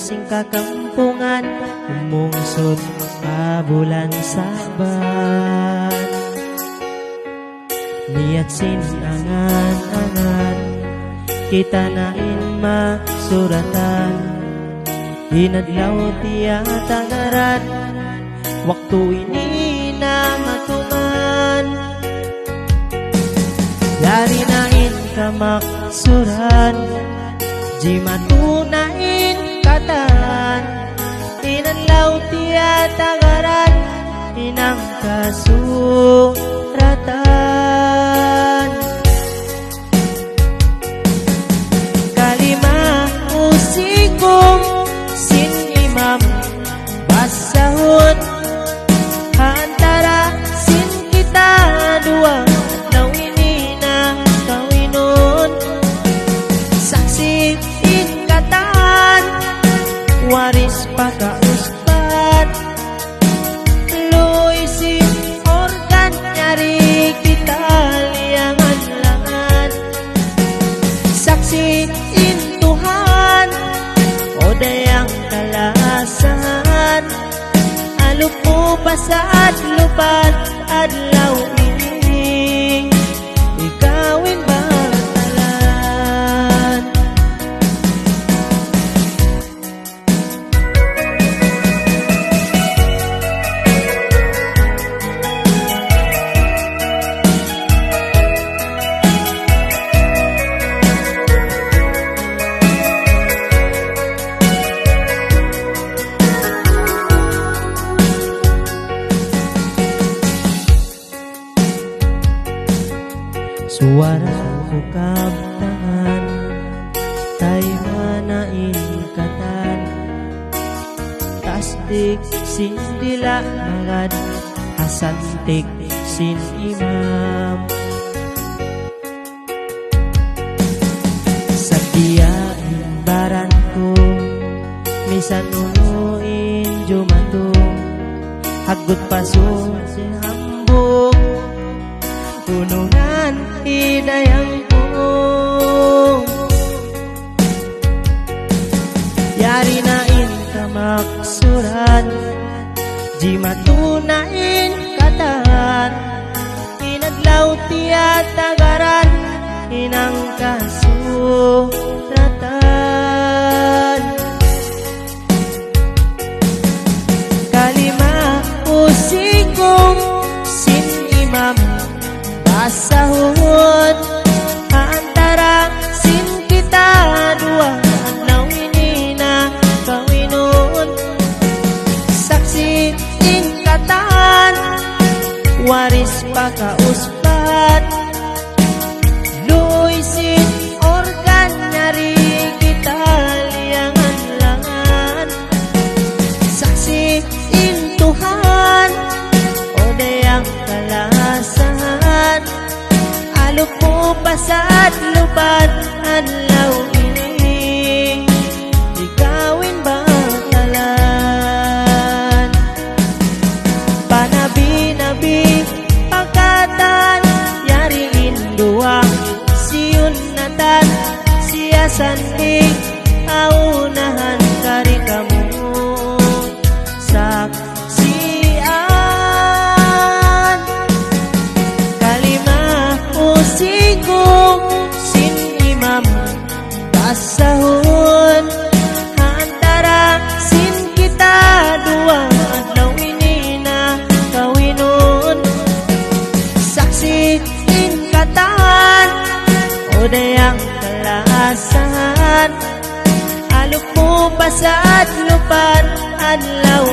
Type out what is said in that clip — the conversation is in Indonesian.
sing kakampungan umungsod bulan Sabat. Niat sin angan-angan kita nain masuratan, hinadlaw tiya tagaran waktu ini na matuman. Dari nain kamaksuran di matunain katan, hinadlaw tiya tagaran inang kasuratan. Kalimah usikum sin imam basahun antara sin kita dua daw ini na kawinon. Saksi ikatan waris pakauspat luisi organ nyari kita liangan langan. Saksi in Tuhan oda yang kalasan alupo pasaat lupat adlaw ini ikawin batalan. Suara hukam tangan tay manain katan, tasdik sin dila magad hasantik sin imam. Sadia imbaran ko misan unuin jumanto hagut pasun si hambog punungan hidayang ko. Yari nain kamaksuran di matunain katan, hinadlaw tiya tagaran inang kasuratan. Kalimah usikum sin imam basahun antara sin kita dua adlaw ini na kawinon. Saksi ingkatan waris pakauspat luisin organ nyari kita liangan langan. Saksi in Tuhan oda yang kalasan alupo pasaat lupat adlaw ini ikawin batalan. Panabi-nabi pakatan yariin dua siun natan siya sandig aunahan kari kamu saksian. Kalimah usikum sin imam basahun antara sin kita dua adlaw ini na kawinon. Saksi ingkatan oda yang kalasan alupo pasaat lupat adlaw